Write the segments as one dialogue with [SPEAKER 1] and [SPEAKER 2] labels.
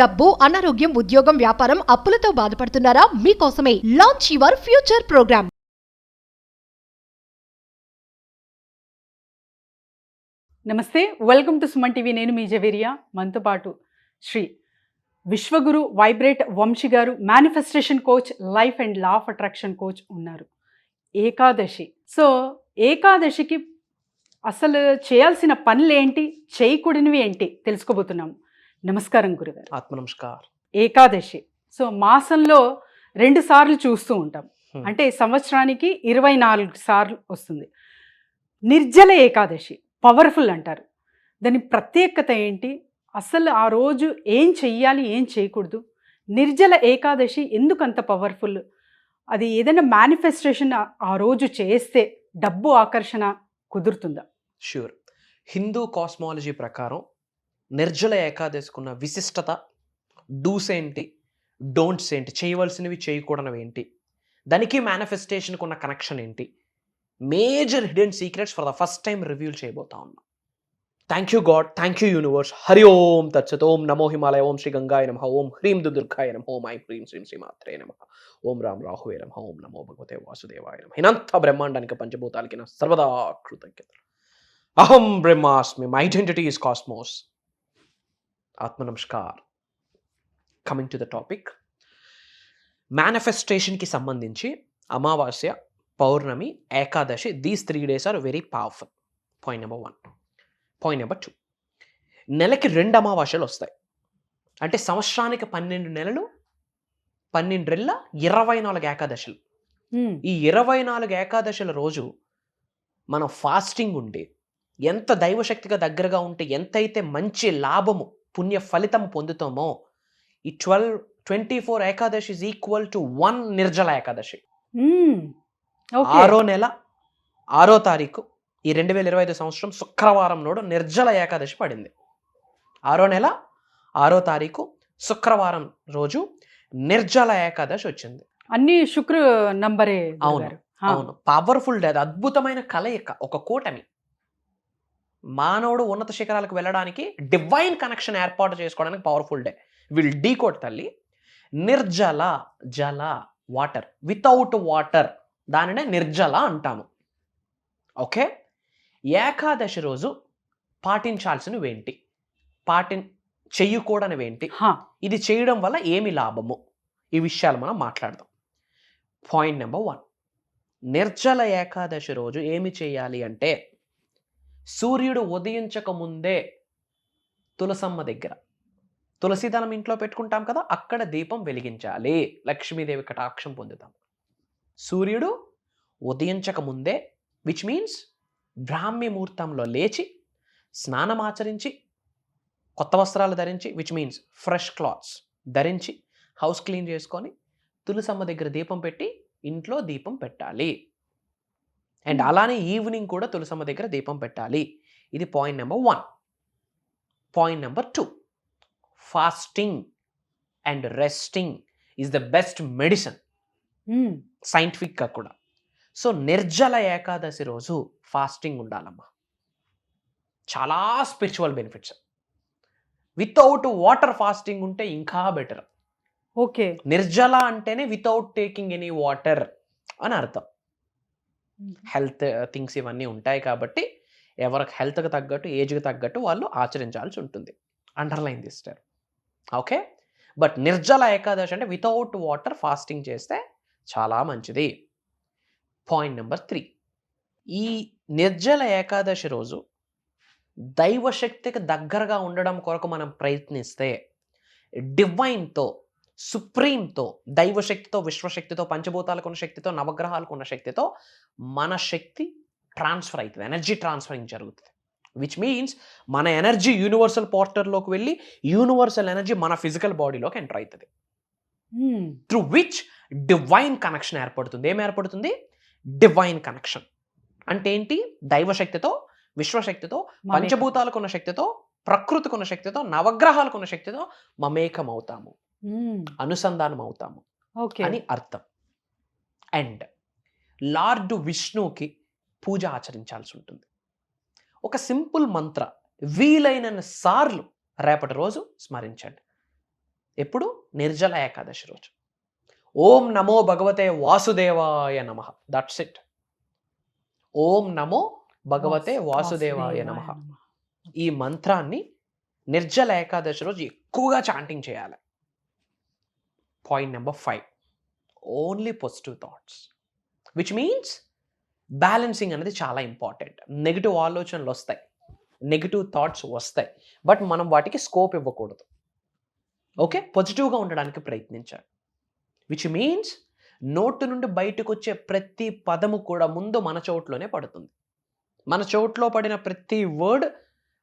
[SPEAKER 1] డబ్బు, అనారోగ్యం, ఉద్యోగం, వ్యాపారం, అప్పులతో బాధపడుతున్నారా? మీకోసమే లాంచ్ యువర్ ఫ్యూచర్ ప్రోగ్రామ్.
[SPEAKER 2] నమస్తే, వెల్కమ్ టు సుమన్ టీవీ. నేను మీ జవేరియా. మనతో పాటు శ్రీ విశ్వగురు వైబ్రేట్ వంశీ గారు, manifestation coach, life and law of attraction coach ఉన్నారు. ఏకాదశి. సో ఏకాదశికి అసలు చేయాల్సిన పనులు ఏంటి, చేయకూడనివి ఏంటి తెలుసుకోబోతున్నాము. నమస్కారం గురుగారు.
[SPEAKER 3] ఆత్మ నమస్కార్.
[SPEAKER 2] ఏకాదశి సో మాసంలో 2 సార్లు చూస్తూ ఉంటాం. అంటే సంవత్సరానికి 24 సార్లు వస్తుంది. నిర్జల ఏకాదశి పవర్ఫుల్ అంటారు. దాని ప్రత్యేకత ఏంటి, అసలు ఆ రోజు ఏం చెయ్యాలి, ఏం చేయకూడదు, నిర్జల ఏకాదశి ఎందుకు అంత పవర్ఫుల్, అది ఏదైనా మేనిఫెస్టేషన్ ఆ రోజు చేస్తే డబ్బు ఆకర్షణ కుదురుతుందా?
[SPEAKER 3] ష్యూర్. హిందూ కాస్మాలజీ ప్రకారం నిర్జల ఏకాదశికున్న విశిష్టత, డూస్ ఏంటి, డోంట్స్ ఏంటి, చేయవలసినవి చేయకూడనివి ఏంటి, దానికి మేనిఫెస్టేషన్కి ఉన్న కనెక్షన్ ఏంటి, major hidden secrets for the first time reveal చేయబోతా ఉన్నాం. Thank you God, thank you universe. Hari ఓం తత్సత్. ఓం నమో హిమాలయ, ఓం శ్రీ గంగాయ నమః, ఓం హ్రీం దుర్గాయ నమః, ఓం ఐం హ్రీం శ్రీం శ్రీమాత్రే నమః, ఓం రామ్ రాహువే నమః, ఓం నమో భగవతే వాసుదేవాయ నమః. ఇనంత బ్రహ్మాండానికి పంచభూతాలకి నా సర్వదా కృతజ్ఞతలు. అహం బ్రహ్మాస్మి, మై ఐడెంటిటీ ఈస్ కాస్మోస్. ఆత్మ నమస్కార్. కమింగ్ టు ద టాపిక్, మేనిఫెస్టేషన్కి సంబంధించి అమావాస్య, పౌర్ణమి, ఏకాదశి, these 3 days are very powerful. Point number 1. Point number 2, నెలకి 2 అమావాస్యలు వస్తాయి. అంటే సంవత్సరానికి 12 నెలలు, 12 రెళ్ళ 24 ఏకాదశులు. ఈ 24 ఏకాదశుల రోజు మనం ఫాస్టింగ్ ఉండి ఎంత దైవశక్తిగా దగ్గరగా ఉంటే ఎంతైతే మంచి లాభము, పుణ్య ఫలితం పొందుతామో, ఈ 24 Ekadashi is equal to 1 Nirjala Ekadashi. 6వ నెల 6వ తారీఖు ఈ 2025 సంవత్సరం శుక్రవారం నాడు నిర్జల ఏకాదశి పడింది. 6వ నెల 6వ తారీఖు శుక్రవారం రోజు నిర్జల ఏకాదశి వచ్చింది.
[SPEAKER 2] అన్ని శుక్ర నంబరే.
[SPEAKER 3] అవును అవును, పవర్ఫుల్ డే. అద్భుతమైన కలయిక, ఒక కూటమి. మానవుడు ఉన్నత శిఖరాలకు వెళ్ళడానికి, డివైన్ కనెక్షన్ ఏర్పాటు చేసుకోవడానికి పవర్ఫుల్ డే. విల్ డీకోడ్ తల్లి. నిర్జల, జల, వాటర్, వితౌట్ వాటర్, దానినే నిర్జల అంటాము. ఓకే, ఏకాదశి రోజు పాటించాల్సినవి ఏంటి, చెయ్యకూడనివి ఏంటి, ఇది చేయడం వల్ల ఏమి లాభము, ఈ విషయాలు మనం మాట్లాడదాం. పాయింట్ నెంబర్ 1, నిర్జల ఏకాదశి రోజు ఏమి చేయాలి అంటే, సూర్యుడు ఉదయించక ముందే తులసమ్మ దగ్గర, తులసీదళం ఇంట్లో పెట్టుకుంటాం కదా, అక్కడ దీపం వెలిగించాలి. లక్ష్మీదేవి కటాక్షం పొందుతాం. సూర్యుడు ఉదయించక ముందే, విచ్ మీన్స్ బ్రాహ్మీ ముహూర్తంలో లేచి, స్నానం ఆచరించి, కొత్త వస్త్రాలు ధరించి, విచ్ మీన్స్ ఫ్రెష్ క్లాత్స్ ధరించి, హౌస్ క్లీన్ చేసుకొని, తులసమ్మ దగ్గర దీపం పెట్టి ఇంట్లో దీపం పెట్టాలి. అండ్ అలానే ఈవినింగ్ కూడా తులసమ్మ దగ్గర దీపం పెట్టాలి. ఇది point number 1. Point number 2, fasting and resting is the best medicine, సైంటిఫిక్గా కూడా. సో నిర్జల ఏకాదశి రోజు ఫాస్టింగ్ ఉండాలమ్మా. చాలా spiritual benefits. Without water fasting ఉంటే ఇంకా బెటర్.
[SPEAKER 2] ఓకే,
[SPEAKER 3] నిర్జల అంటేనే వితౌట్ టేకింగ్ ఎనీ వాటర్ అని అర్థం. హెల్త్ థింగ్స్ ఇవన్నీ ఉంటాయి కాబట్టి ఎవరికి హెల్త్కి తగ్గట్టు, ఏజ్కి తగ్గట్టు వాళ్ళు ఆచరించాల్సి ఉంటుంది. అండర్లైన్ తీస్తారు. ఓకే, బట్ నిర్జల ఏకాదశి అంటే వితౌట్ వాటర్ ఫాస్టింగ్ చేస్తే చాలా మంచిది. పాయింట్ నెంబర్ 3, ఈ నిర్జల ఏకాదశి రోజు దైవశక్తికి దగ్గరగా ఉండడం కొరకు మనం ప్రయత్నిస్తే, డివైన్తో, సుప్రీంతో, దైవశక్తితో, విశ్వశక్తితో, పంచభూతాలకు ఉన్న శక్తితో, నవగ్రహాలకు ఉన్న శక్తితో మన శక్తి ట్రాన్స్ఫర్ అవుతుంది, ఎనర్జీ ట్రాన్స్ఫరింగ్ జరుగుతుంది. విచ్ మీన్స్ మన ఎనర్జీ యూనివర్సల్ పోర్టల్లోకి వెళ్ళి యూనివర్సల్ ఎనర్జీ మన ఫిజికల్ బాడీలోకి ఎంటర్ అవుతుంది. త్రూ విచ్ డివైన్ కనెక్షన్ ఏర్పడుతుంది. ఏం ఏర్పడుతుంది? డివైన్ కనెక్షన్ అంటే ఏంటి? దైవశక్తితో, విశ్వశక్తితో, పంచభూతాలకు ఉన్న శక్తితో, ప్రకృతికి ఉన్న శక్తితో, నవగ్రహాలకు ఉన్న శక్తితో మమేకం అవుతాము, అనుసంధానం అవుతాము అని అర్థం. అండ్ లార్డ్ విష్ణువుకి పూజ ఆచరించాల్సి ఉంటుంది. ఒక సింపుల్ మంత్ర వీలైన సార్లు రేపటి రోజు స్మరించండి. ఎప్పుడు? నిర్జల ఏకాదశి రోజు. ఓం నమో భగవతే వాసుదేవాయ నమః. That's it. ఓం నమో భగవతే వాసుదేవాయ నమః. ఈ మంత్రాన్ని నిర్జల ఏకాదశి రోజు ఎక్కువగా చాంటింగ్ చేయాలి. Point number 5, only positive thoughts, which means balancing అనేది చాలా ఇంపార్టెంట్. నెగిటివ్ ఆలోచనలు వస్తాయి, నెగిటివ్ థాట్స్ వస్తాయి, బట్ మనం వాటికి స్కోప్ ఇవ్వకూడదు. ఓకే, పాజిటివ్గా ఉండడానికి ప్రయత్నించాలి. విచ్ మీన్స్ నోటు నుండి బయటకు వచ్చే ప్రతి పదము కూడా ముందు మన చోట్లోనే పడుతుంది. మన చోట్లో పడిన ప్రతి వర్డ్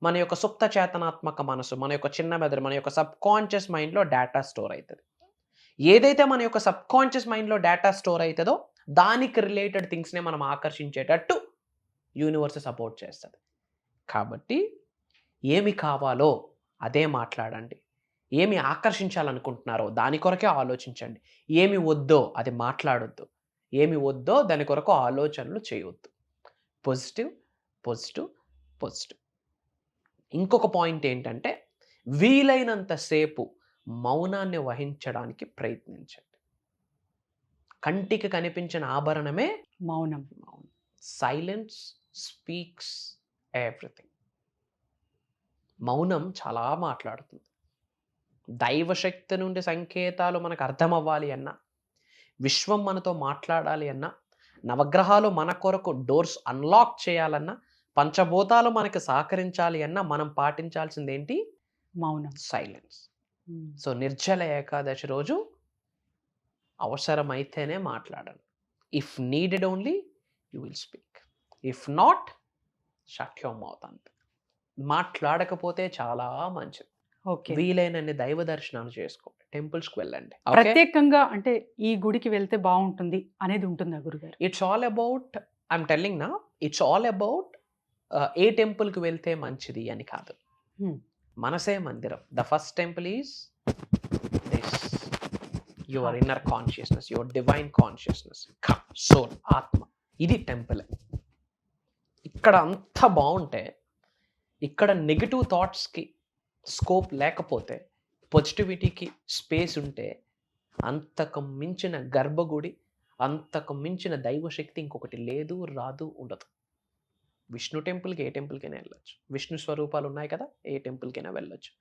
[SPEAKER 3] మన యొక్క సుప్త చేతనాత్మక మనసు, మన యొక్క చిన్న మెదడు, మన యొక్క సబ్ కాన్షియస్ మైండ్లో డేటా స్టోర్ అవుతుంది. ఏదైతే మన యొక్క సబ్ కాన్షియస్ మైండ్లో డేటా స్టోర్ అవుతుందో దానికి రిలేటెడ్ థింగ్స్నే మనం ఆకర్షించేటట్టు యూనివర్స్ సపోర్ట్ చేస్తుంది. కాబట్టి ఏమి కావాలో అదే మాట్లాడండి, ఏమి ఆకర్షించాలనుకుంటున్నారో దాని కొరకే ఆలోచించండి, ఏమి వద్దో అది మాట్లాడొద్దు, ఏమి వద్దో దాని కొరకు ఆలోచనలు చేయవద్దు. Positive positive positive. ఇంకొక పాయింట్ ఏంటంటే వీలైనంతసేపు మౌనాన్ని వహించడానికి ప్రయత్నించండి. కంటికి కనిపించిన ఆభరణమే
[SPEAKER 2] మౌనం.
[SPEAKER 3] Silence speaks everything. మౌనం చాలా మాట్లాడుతుంది. దైవశక్తి నుండి సంకేతాలు మనకు అర్థం అవ్వాలి అన్నా, విశ్వం మనతో మాట్లాడాలి అన్నా, నవగ్రహాలు మన కొరకు డోర్స్ అన్లాక్ చేయాలన్నా, పంచభూతాలు మనకి సహకరించాలి అన్నా మనం పాటించాల్సింది ఏంటి?
[SPEAKER 2] మౌనం,
[SPEAKER 3] సైలెన్స్. సో నిర్జల ఏకాదశి రోజు అవసరమైతేనే మాట్లాడండి. If needed only you will speak, if not shut your mouth. అంతే. మాట్లాడకపోతే చాలా మంచిది.
[SPEAKER 2] ఓకే.
[SPEAKER 3] వీలైనన్ని దైవ దర్శనాలు చేసుకోండి, టెంపుల్స్కి వెళ్ళండి.
[SPEAKER 2] ప్రత్యేకంగా అంటే ఈ గుడికి వెళ్తే బాగుంటుంది అనేది ఉంటుందా గురుగారు?
[SPEAKER 3] It's all about, I'm telling నా, ఇట్స్ ఆల్ అబౌట్ ఏ టెంపుల్కి వెళ్తే మంచిది అని కాదు. మనసే మందిరం. The first temple is this, your inner consciousness, your divine consciousness, soul, ఆత్మ. ఇది టెంపుల్. ఇక్కడ అంత బాగుంటే, ఇక్కడ నెగిటివ్ థాట్స్కి స్కోప్ లేకపోతే, పాజిటివిటీకి స్పేస్ ఉంటే, అంతకు మించిన గర్భగుడి, అంతకు మించిన దైవశక్తి ఇంకొకటి లేదు, రాదు, ఉండదు. విష్ణు టెంపుల్కి ఏ టెంపుల్కైనా వెళ్ళొచ్చు, విష్ణు స్వరూపాలు ఉన్నాయి కదా, ఏ టెంపుల్కైనా వెళ్ళొచ్చు.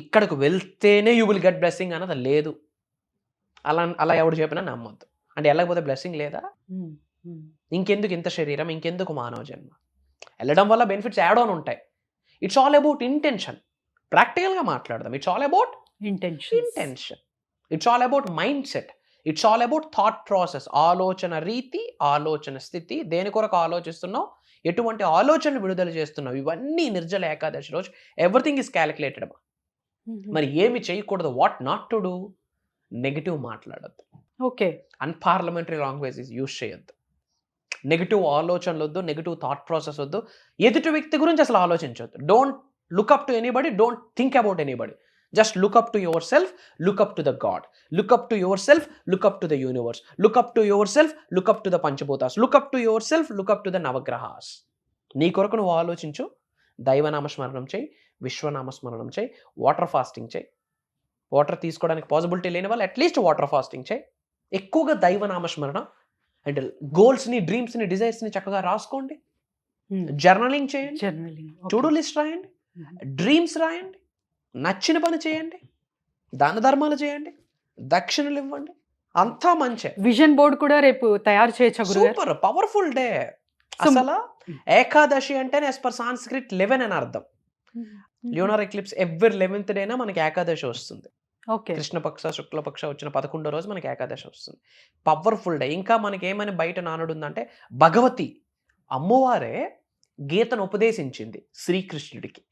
[SPEAKER 3] ఇక్కడికి వెళ్తేనే యూ విల్ గెట్ బ్లెస్సింగ్ అన్నది లేదు. అలా ఎవడు చెప్పినా నమ్మొద్దు. అంటే వెళ్ళకపోతే బ్లెస్సింగ్ లేదా? ఇంకెందుకు ఇంత శరీరం, ఇంకెందుకు మానవ జన్మ? వెళ్ళడం వల్ల బెనిఫిట్స్ యాడ్ ఆన్ ఉంటాయి. It's all about intention. ప్రాక్టికల్గా మాట్లాడదాం. It's all about intention. It's all about mind set. It's all about thought process. ఆలోచన రీతి, ఆలోచన స్థితి, దేని కొరకు ఆలోచిస్తున్నావు, ఎటువంటి ఆలోచనలు విడుదల చేస్తున్నావు, ఇవన్నీ నిర్జల ఏకాదశి రోజు ఎవ్రీథింగ్ ఈస్ క్యాలిక్యులేటెడ్. మరి ఏమి చేయకూడదు, what not to do? Negative మాట్లాడద్దు.
[SPEAKER 2] ఓకే.
[SPEAKER 3] అన్పార్లమెంటరీ లాంగ్వేజెస్ యూజ్ చేయొద్దు. నెగిటివ్ ఆలోచనలు వద్దు, నెగిటివ్ థాట్ ప్రాసెస్ వద్దు. ఎదుటి వ్యక్తి గురించి అసలు ఆలోచించవద్దు. Don't look up to anybody, don't think about anybody. Just look up to yourself, look up to the God. Look up to yourself, look up to the universe. Look up to yourself, look up to the Panchabhutas. Look up to yourself, look up to the Navagrahas. నీ కొరకు నువ్వు ఆలోచించు. దైవనామస్మరణం చేయి, విశ్వనామస్మరణం చేయి, water fasting చేయి. Water తీసుకోవడానికి possibility లేని వాళ్ళు అట్లీస్ట్ వాటర్ ఫాస్టింగ్ చేయి. ఎక్కువగా దైవనామస్మరణ అండ్ గోల్స్ని, డ్రీమ్స్ని, డిజైర్స్ని చక్కగా రాసుకోండి. జర్నలింగ్ చేయండి, టు డూ లిస్ట్ రాయండి, డ్రీమ్స్ రాయండి, నచ్చిన పని చేయండి, దాన ధర్మాలు చేయండి, దక్షిణలు ఇవ్వండి, అంతా మంచి.
[SPEAKER 2] విజన్ బోర్డ్ కూడా రేపు తయారు చేయొచ్చు.
[SPEAKER 3] Super powerful day. అసలు ఏకాదశి అంటేనే as per Sanskrit 11 అని అర్థం. ల్యూనర్ ఎక్లిప్స్ ఎవ్రీ 11th డేనా మనకి ఏకాదశి వస్తుంది. కృష్ణపక్ష శుక్లపక్ష వచ్చిన 11వ రోజు మనకి ఏకాదశి వస్తుంది. Powerful day. ఇంకా మనకి ఏమని బయట నానుడు ఉందంటే, భగవతి అమ్మవారే గీతను ఉపదేశించింది శ్రీకృష్ణుడికి.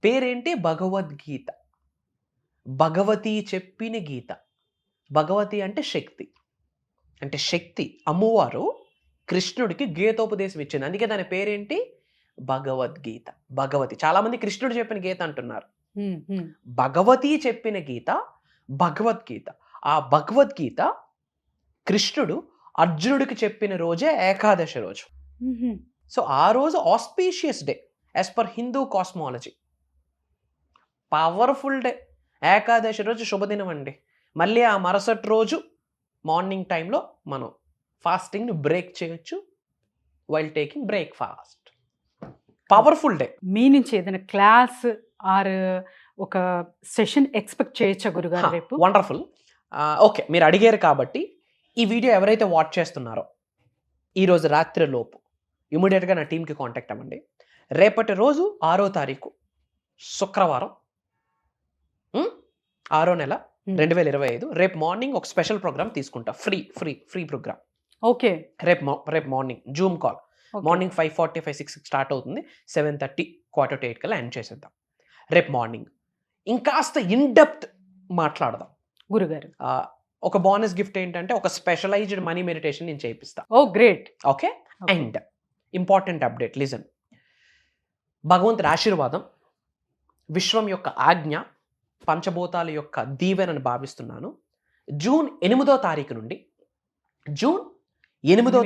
[SPEAKER 3] పేరేంటి? భగవద్గీత. భగవతి చెప్పిన గీత. భగవతి అంటే శక్తి. అంటే శక్తి అమ్మవారు కృష్ణుడికి గీతోపదేశం ఇచ్చింది. అందుకే దాని పేరేంటి? భగవద్గీత. భగవతి. చాలా మంది కృష్ణుడు చెప్పిన గీత అంటున్నారు. భగవతి చెప్పిన గీత భగవద్గీత. ఆ భగవద్గీత కృష్ణుడు అర్జునుడికి చెప్పిన రోజే ఏకాదశి రోజు. సో ఆ రోజు auspicious day as per Hindu cosmology. Powerful day. Ekadashi రోజు శుభదినం అండి. మళ్ళీ ఆ మరుసటి రోజు మార్నింగ్ టైంలో మనం ఫాస్టింగ్ని బ్రేక్ చేయొచ్చు while taking breakfast. Powerful day.
[SPEAKER 2] మీ నుంచి ఏదైనా క్లాస్ ఆర్ ఒక సెషన్ ఎక్స్పెక్ట్ చేయొచ్చా గురుగారు రేపు?
[SPEAKER 3] వండర్ఫుల్. ఓకే, మీరు అడిగారు కాబట్టి ఈ వీడియో ఎవరైతే వాచ్ చేస్తున్నారో ఈరోజు రాత్రి లోపు ఇమీడియట్గా నా టీంకి కాంటాక్ట్ అవ్వండి. రేపటి రోజు 6వ తారీఖు శుక్రవారం 6వ నెల 2025. రేపు మార్నింగ్ ఒక స్పెషల్ ప్రోగ్రామ్ తీసుకుంటా. Free programme.
[SPEAKER 2] ఓకే.
[SPEAKER 3] రేపు morning Zoom call. Morning 5:45, 6 start అవుతుంది. 7:30 7:45 కల్లా ఎండ్ చేసేద్దాం. రేపు మార్నింగ్ ఇంకాస్త ఇన్డెప్త్ మాట్లాడదాం
[SPEAKER 2] గురుగారు.
[SPEAKER 3] ఒక బోనస్ గిఫ్ట్ ఏంటంటే ఒక స్పెషలైజ్డ్ మనీ మెడిటేషన్ నేను చేయిస్తా.
[SPEAKER 2] Oh great.
[SPEAKER 3] Okay. And important update, listen. భగవంతుడి ఆశీర్వాదం, విశ్వం యొక్క ఆజ్ఞ, పంచభూతాల యొక్క దీవెనని భావిస్తున్నాను. జూన్ 8వ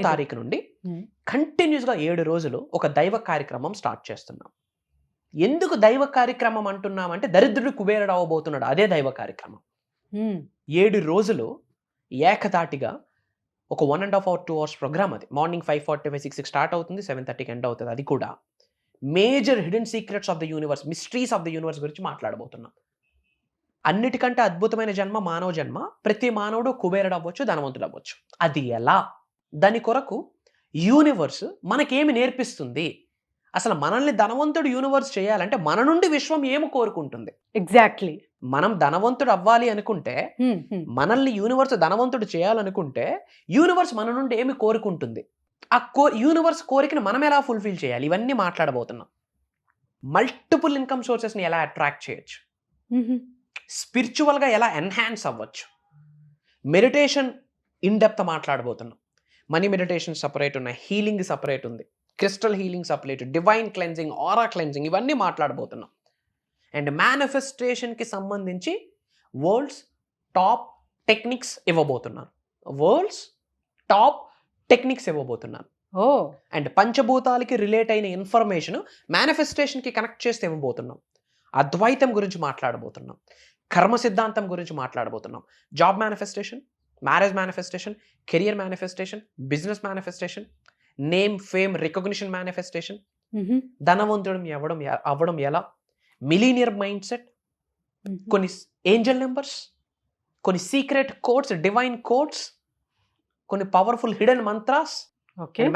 [SPEAKER 3] తారీఖు నుండి కంటిన్యూస్గా 7 రోజులు ఒక దైవ కార్యక్రమం స్టార్ట్ చేస్తున్నాం. ఎందుకు దైవ కార్యక్రమం అంటున్నామంటే దరిద్రుడు కుబేరుడు అవ్వబోతున్నాడు, అదే దైవ కార్యక్రమం. 7 రోజులు ఏకదాటిగా ఒక 1.5 hour 2 hours ప్రోగ్రామ్. అది మార్నింగ్ 5:45, 6 స్టార్ట్ అవుతుంది, 7:30 ఎండ్ అవుతుంది. అది కూడా major hidden secrets of the universe, mysteries of the universe గురించి మాట్లాడబోతున్నాం. అన్నిటికంటే అద్భుతమైన జన్మ మానవ జన్మ. ప్రతి మానవుడు కుబేరుడు అవ్వచ్చు, ధనవంతుడు అవ్వచ్చు. అది ఎలా? దాని కొరకు యూనివర్స్ మనకేమి నేర్పిస్తుంది? అసలు మనల్ని ధనవంతుడు యూనివర్స్ చేయాలంటే మన నుండి విశ్వం ఏమి కోరుకుంటుంది?
[SPEAKER 2] ఎగ్జాక్ట్లీ.
[SPEAKER 3] మనం ధనవంతుడు అవ్వాలి అనుకుంటే, మనల్ని యూనివర్స్ ధనవంతుడు చేయాలనుకుంటే యూనివర్స్ మన నుండి ఏమి కోరుకుంటుంది? ఆ యూనివర్స్ కోరికను మనం ఎలా ఫుల్ఫిల్ చేయాలి? ఇవన్నీ మాట్లాడబోతున్నాం. మల్టిపుల్ ఇన్కమ్ సోర్సెస్ని ఎలా అట్రాక్ట్ చేయొచ్చు, స్పిరిచువల్గా ఎలా ఎన్హాన్స్ అవ్వచ్చు, మెడిటేషన్ ఇన్ డెప్త్ మాట్లాడబోతున్నాం. మనీ మెడిటేషన్ సపరేట్ ఉన్నాయి, హీలింగ్ సపరేట్ ఉంది, crystal healing separate, divine cleansing, ఆరా క్లెన్జింగ్, ఇవన్నీ మాట్లాడబోతున్నాం. అండ్ మేనిఫెస్టేషన్కి సంబంధించి వరల్డ్స్ టాప్ టెక్నిక్స్ ఇవ్వబోతున్నాను. అండ్ పంచభూతాలకి రిలేట్ అయిన ఇన్ఫర్మేషన్ మేనిఫెస్టేషన్కి కనెక్ట్ చేస్తే ఇవ్వబోతున్నాం. అద్వైతం గురించి మాట్లాడబోతున్నాం, కర్మ సిద్ధాంతం గురించి మాట్లాడబోతున్నాం, job manifestation, marriage manifestation, career manifestation, business manifestation, name, fame, recognition manifestation, ధనవంతుడు అవ్వడం ఎలా, మిలీనియర్ మైండ్ సెట్, కొన్ని ఏంజల్ నెంబర్స్, కొన్ని సీక్రెట్ కోడ్స్, డివైన్ కోడ్స్, కొన్ని పవర్ఫుల్ హిడెన్ మంత్రాస్,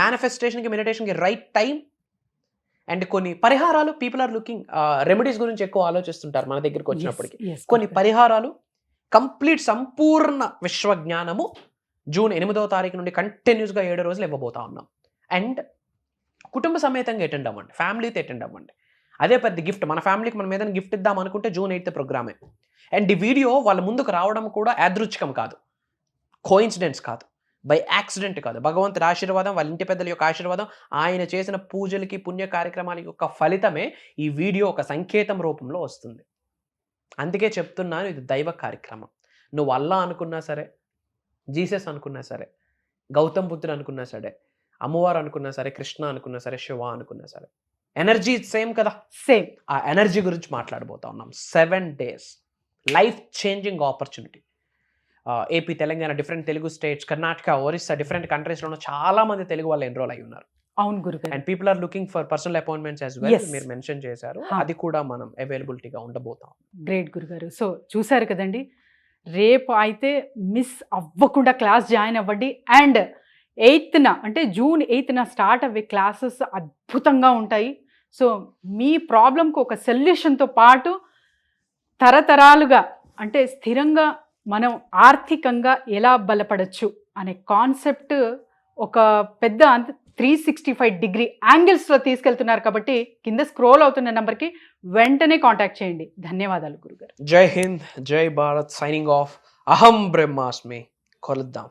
[SPEAKER 3] మేనిఫెస్టేషన్కి మెడిటేషన్కి రైట్ టైం, అండ్ కొన్ని పరిహారాలు. పీపుల్ ఆర్ లుకింగ్ రెమెడీస్ గురించి ఎక్కువ ఆలోచిస్తుంటారు మన దగ్గరికి వచ్చినప్పటికీ. కొన్ని పరిహారాలు, కంప్లీట్ సంపూర్ణ విశ్వజ్ఞానము జూన్ 8వ తారీఖు నుండి కంటిన్యూస్గా 7 రోజులు ఇవ్వబోతా ఉన్నాం. అండ్ కుటుంబ సమేతంగా అటెండ్ అవ్వండి, ఫ్యామిలీతో అటెండ్ అవ్వండి. అదే పెద్ద గిఫ్ట్. మన ఫ్యామిలీకి మనం ఏదైనా గిఫ్ట్ ఇద్దాం అనుకుంటే జూన్ 8th ప్రోగ్రామే. అండ్ ఈ వీడియో వాళ్ళ ముందుకు రావడం కూడా యాదృచ్ఛికం కాదు, కోయిన్సిడెన్స్ కాదు, బై యాక్సిడెంట్ కాదు. భగవంతుడి ఆశీర్వాదం, వాళ్ళ ఇంటి పెద్దల యొక్క ఆశీర్వాదం, ఆయన చేసిన పూజలకి, పుణ్య కార్యక్రమాలకి యొక్క ఫలితమే ఈ వీడియో ఒక సంకేతం రూపంలో వస్తుంది. అందుకే చెప్తున్నాను, ఇది దైవ కార్యక్రమం. నువ్వు అల్లా అనుకున్నా సరే, జీసస్ అనుకున్నా సరే, గౌతమ్ బుద్ధుడు అనుకున్నా సరే, అమ్మవారు అనుకున్నా సరే, కృష్ణ అనుకున్నా సరే, శివ అనుకున్నా సరే, ఎనర్జీ సేమ్ కదా.
[SPEAKER 2] సేమ్.
[SPEAKER 3] ఆ ఎనర్జీ గురించి మాట్లాడబోతా ఉన్నాం. 7 days life changing opportunity. AP, Telangana, different Telugu states, Karnataka, Orissa, different కంట్రీస్లో చాలా మంది తెలుగు వాళ్ళు ఎన్రోల్ అయి ఉన్నారు.
[SPEAKER 2] అవును గురుగారు.
[SPEAKER 3] And people are looking for personal appointments as well. మీరు మెన్షన్ చేశారు, అది కూడా మనం అవైలబిలిటీగా ఉండబోతాం.
[SPEAKER 2] గ్రేట్ గురుగారు. సో చూసారు కదండి, రేపు అయితే మిస్ అవ్వకుండా క్లాస్ జాయిన్ అవ్వండి. అండ్ 8th అంటే జూన్ 8th స్టార్ట్ అవ్వే క్లాసెస్ అద్భుతంగా ఉంటాయి. సో మీ ప్రాబ్లంకు ఒక సొల్యూషన్తో పాటు తరతరాలుగా అంటే స్థిరంగా మనం ఆర్థికంగా ఎలా బలపడచ్చు అనే కాన్సెప్ట్ ఒక పెద్ద 365 degree యాంగిల్స్లో తీసుకెళ్తున్నారు. కాబట్టి కింద స్క్రోల్ అవుతున్న నెంబర్కి వెంటనే కాంటాక్ట్ చేయండి. ధన్యవాదాలు గురుగారు.
[SPEAKER 3] జై హింద్, జై భారత్. Signing off. అహం బ్రహ్మాస్మి. కొలుద్దాం.